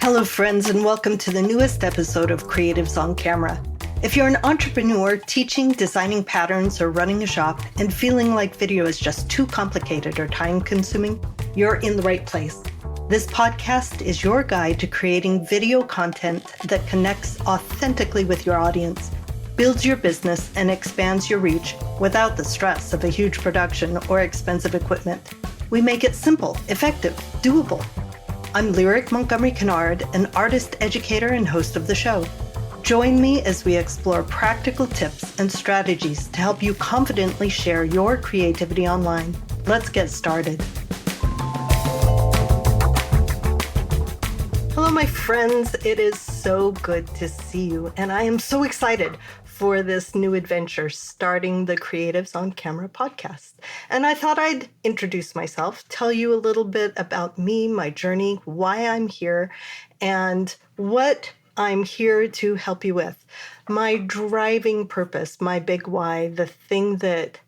Hello, friends, and welcome to the newest episode of Creatives on Camera. If you're an entrepreneur teaching, designing patterns, or running a shop and feeling like video is just too complicated or time-consuming, you're in the right place. This podcast is your guide to creating video content that connects authentically with your audience, builds your business, and expands your reach without the stress of a huge production or expensive equipment. We make it simple, effective, doable. I'm Lyric Montgomery Kennard, an artist, educator, and host of the show. Join me as we explore practical tips and strategies to help you confidently share your creativity online. Let's get started. Hello, my friends. It is so good to see you, and I am so excited for this new adventure, starting the Creatives on Camera podcast. And I thought I'd introduce myself, tell you a little bit about me, my journey, why I'm here, and what I'm here to help you with. My driving purpose, my big why, the thing that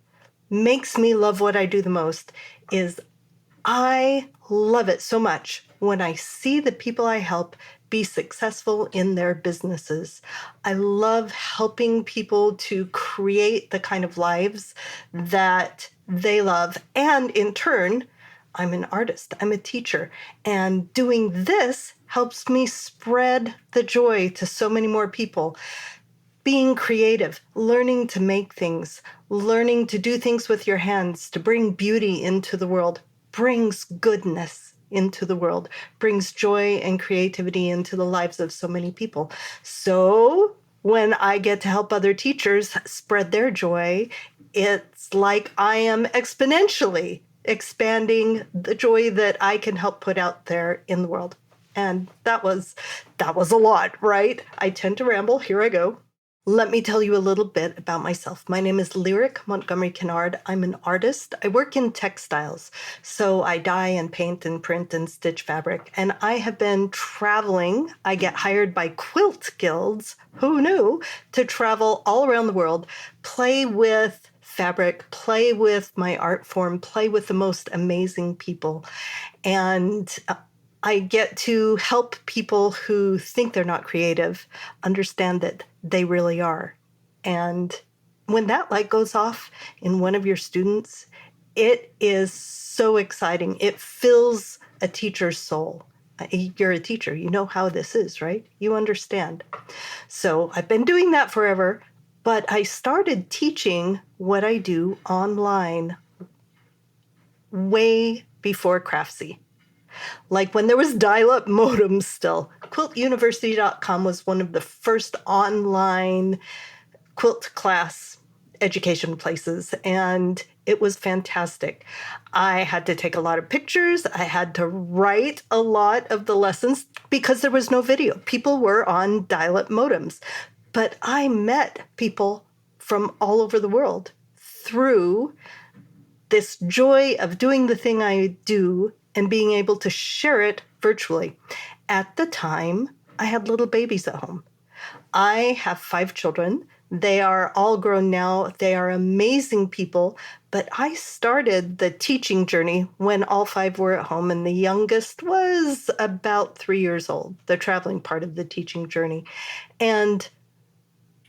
makes me love what I do the most is I love it so much when I see the people I help be successful in their businesses. I love helping people to create the kind of lives that they love. And in turn, I'm an artist, I'm a teacher, and doing this helps me spread the joy to so many more people. Being creative, learning to make things, learning to do things with your hands, to bring beauty into the world, brings goodness into the world, brings joy and creativity into the lives of so many people. So when I get to help other teachers spread their joy, it's like I am exponentially expanding the joy that I can help put out there in the world. And that was a lot, right? I tend to ramble. Here I go. Let me tell you a little bit about myself. My name is Lyric Montgomery Kennard. I'm an artist. I work in textiles. So I dye and paint and print and stitch fabric. And I have been traveling. I get hired by quilt guilds, who knew, to travel all around the world, play with fabric, play with my art form, play with the most amazing people. And I get to help people who think they're not creative understand that they really are. And when that light goes off in one of your students, it is so exciting. It fills a teacher's soul. You're a teacher. You know how this is, right? You understand. So I've been doing that forever, but I started teaching what I do online way before Craftsy. Like when there was dial-up modems still. Quiltuniversity.com was one of the first online quilt class education places, and it was fantastic. I had to take a lot of pictures. I had to write a lot of the lessons because there was no video. People were on dial-up modems. But I met people from all over the world through this joy of doing the thing I do and being able to share it virtually. At the time, I had little babies at home. I have 5 children. They are all grown now. They are amazing people. But I started the teaching journey when all 5 were at home, and the youngest was about 3 years old, the traveling part of the teaching journey. And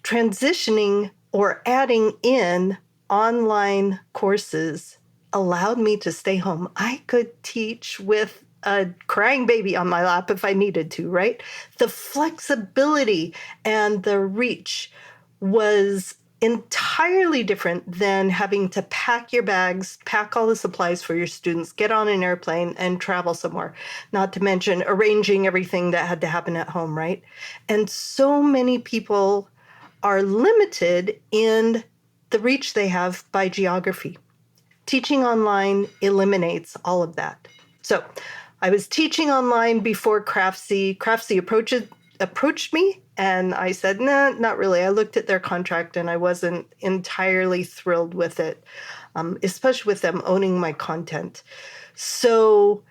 transitioning or adding in online courses allowed me to stay home. I could teach with a crying baby on my lap if I needed to, right? The flexibility and the reach was entirely different than having to pack your bags, pack all the supplies for your students, get on an airplane and travel somewhere, not to mention arranging everything that had to happen at home, right? And so many people are limited in the reach they have by geography. Teaching online eliminates all of that. So I was teaching online before Craftsy. Craftsy approached me, and I said, nah, not really. I looked at their contract, and I wasn't entirely thrilled with it, especially with them owning my content. So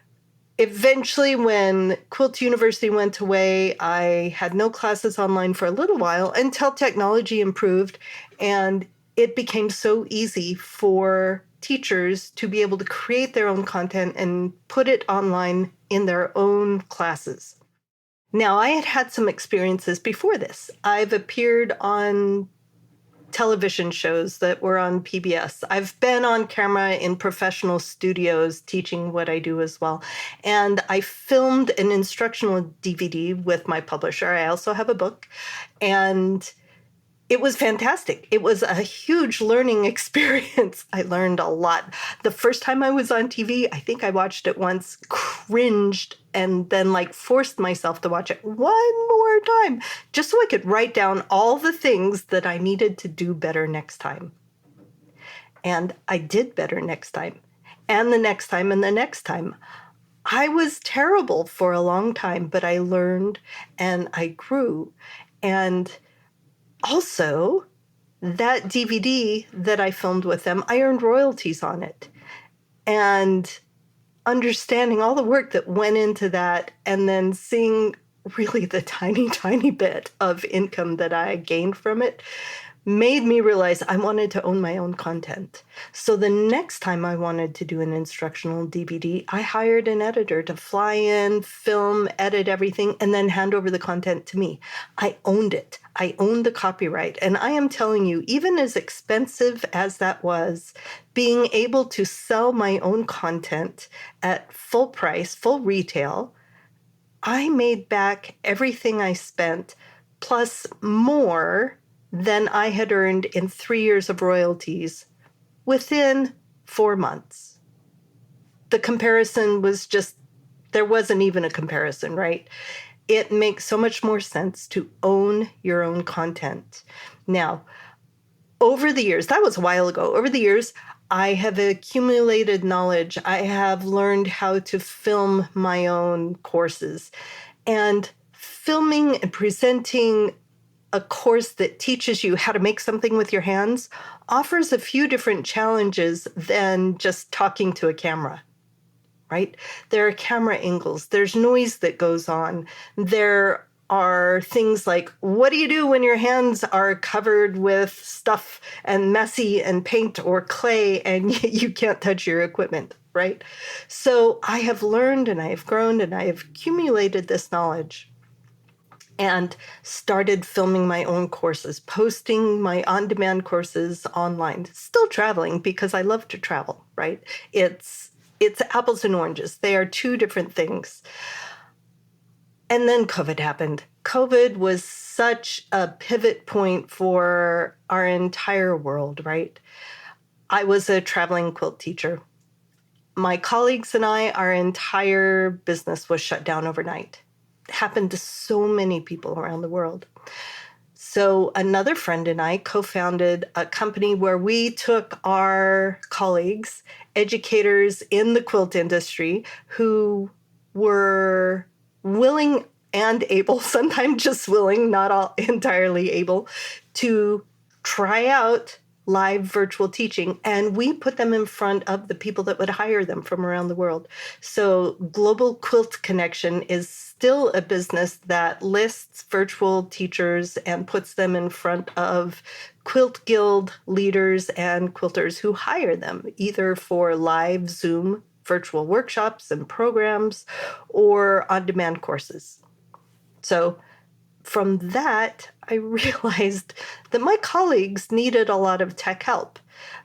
eventually, when Quilt University went away, I had no classes online for a little while until technology improved, and it became so easy for teachers to be able to create their own content and put it online in their own classes. Now, I had had some experiences before this. I've appeared on television shows that were on PBS. I've been on camera in professional studios teaching what I do as well. And I filmed an instructional DVD with my publisher. I also have a book. And it was fantastic. It was a huge learning experience. I learned a lot. The first time I was on TV, I think I watched it once, cringed, and then forced myself to watch it one more time, just so I could write down all the things that I needed to do better next time. And I did better next time, and the next time, and the next time. I was terrible for a long time, but I learned and I grew. And also, that DVD that I filmed with them, I earned royalties on it. And understanding all the work that went into that, and then seeing really the tiny, tiny bit of income that I gained from it, made me realize I wanted to own my own content. So the next time I wanted to do an instructional DVD, I hired an editor to fly in, film, edit everything, and then hand over the content to me. I owned it. I owned the copyright. And I am telling you, even as expensive as that was, being able to sell my own content at full price, full retail, I made back everything I spent, plus more than I had earned in 3 years of royalties within 4 months. The comparison was just, there wasn't even a comparison, right? It makes so much more sense to own your own content. Now, over the years, that was a while ago, over the years, I have accumulated knowledge. I have learned how to film my own courses. And filming and presenting a course that teaches you how to make something with your hands offers a few different challenges than just talking to a camera, right? There are camera angles, there's noise that goes on, there are things like, what do you do when your hands are covered with stuff and messy and paint or clay and you can't touch your equipment, right? So I have learned and I have grown and I have accumulated this knowledge and started filming my own courses, posting my on-demand courses online, still traveling because I love to travel, right? It's apples and oranges. They are two different things. And then COVID happened. COVID was such a pivot point for our entire world, right? I was a traveling quilt teacher. My colleagues and I, our entire business was shut down overnight. It happened to so many people around the world. So another friend and I co-founded a company where we took our colleagues, educators in the quilt industry, who were willing and able, sometimes just willing, not all entirely able, to try out live virtual teaching, and we put them in front of the people that would hire them from around the world. So Global Quilt Connection is still a business that lists virtual teachers and puts them in front of Quilt Guild leaders and quilters who hire them, either for live Zoom virtual workshops and programs or on-demand courses. So from that, I realized that my colleagues needed a lot of tech help.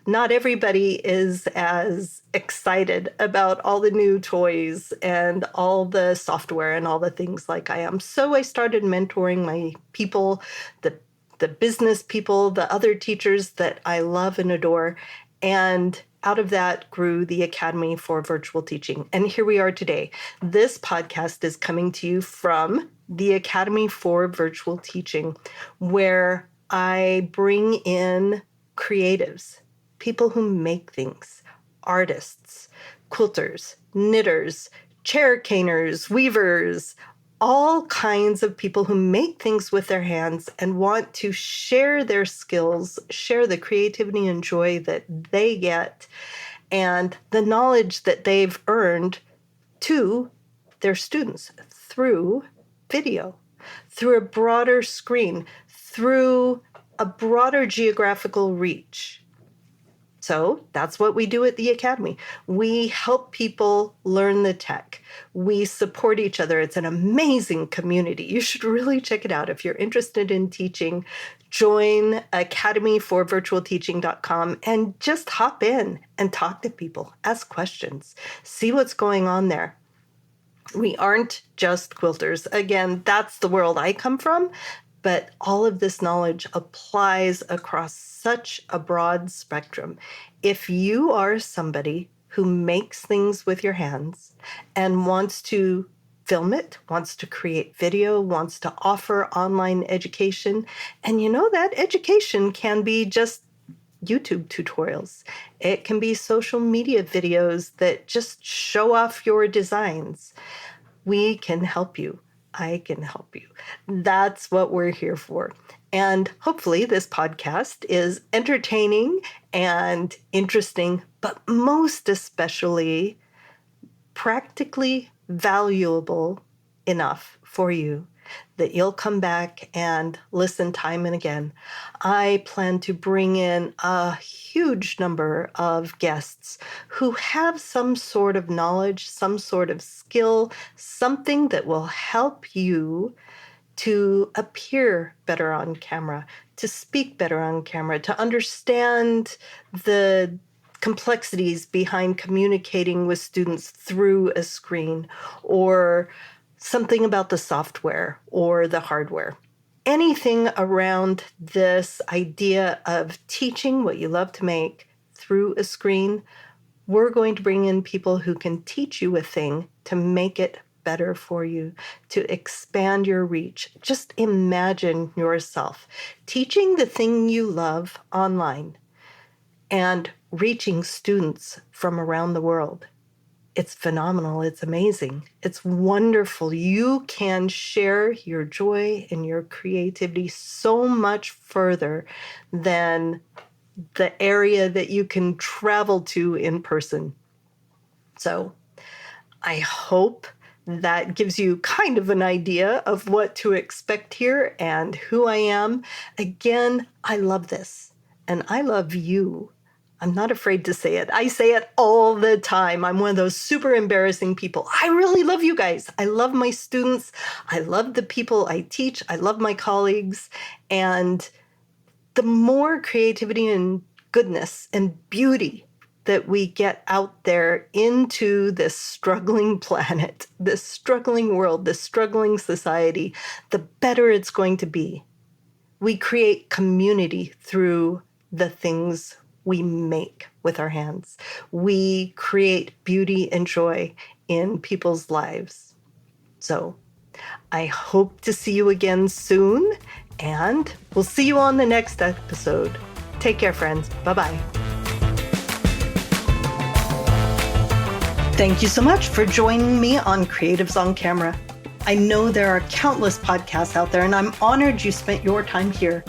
Not everybody is as excited about all the new toys and all the software and all the things like I am. So I started mentoring my people, the business people, the other teachers that I love and adore. And out of that grew the Academy for Virtual Teaching. And here we are today. This podcast is coming to you from the Academy for Virtual Teaching, where I bring in creatives, people who make things, artists, quilters, knitters, chair caners, weavers, all kinds of people who make things with their hands and want to share their skills, share the creativity and joy that they get and the knowledge that they've earned to their students through video, through a broader screen, through a broader geographical reach. So that's what we do at the Academy. We help people learn the tech. We support each other. It's an amazing community. You should really check it out. If you're interested in teaching, join academyforvirtualteaching.com and just hop in and talk to people, ask questions, see what's going on there. We aren't just quilters. Again, that's the world I come from, but all of this knowledge applies across such a broad spectrum. If you are somebody who makes things with your hands and wants to film it, wants to create video, wants to offer online education, and you know that education can be just YouTube tutorials. It can be social media videos that just show off your designs. We can help you. I can help you. That's what we're here for. And hopefully this podcast is entertaining and interesting, but most especially practically valuable enough for you that you'll come back and listen time and again. I plan to bring in a huge number of guests who have some sort of knowledge, some sort of skill, something that will help you to appear better on camera, to speak better on camera, to understand the complexities behind communicating with students through a screen, or something about the software or the hardware. Anything around this idea of teaching what you love to make through a screen, we're going to bring in people who can teach you a thing to make it better for you, to expand your reach. Just imagine yourself teaching the thing you love online and reaching students from around the world. It's phenomenal. It's amazing. It's wonderful. You can share your joy and your creativity so much further than the area that you can travel to in person. So I hope that gives you kind of an idea of what to expect here and who I am. Again, I love this, and I love you. I'm not afraid to say it. I say it all the time. I'm one of those super embarrassing people. I really love you guys. I love my students. I love the people I teach. I love my colleagues. And the more creativity and goodness and beauty that we get out there into this struggling planet, this struggling world, this struggling society, the better it's going to be. We create community through the things we make with our hands. We create beauty and joy in people's lives. So I hope to see you again soon, and we'll see you on the next episode. Take care, friends. Bye-bye. Thank you so much for joining me on Creatives on Camera. I know there are countless podcasts out there, and I'm honored you spent your time here.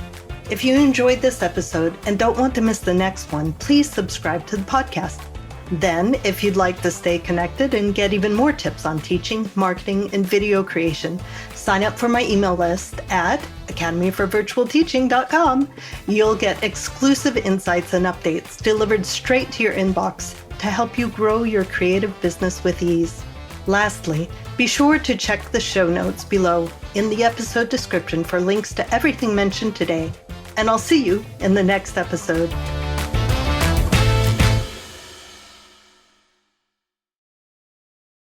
If you enjoyed this episode and don't want to miss the next one, please subscribe to the podcast. Then, if you'd like to stay connected and get even more tips on teaching, marketing, and video creation, sign up for my email list at academyforvirtualteaching.com. You'll get exclusive insights and updates delivered straight to your inbox to help you grow your creative business with ease. Lastly, be sure to check the show notes below in the episode description for links to everything mentioned today. And I'll see you in the next episode.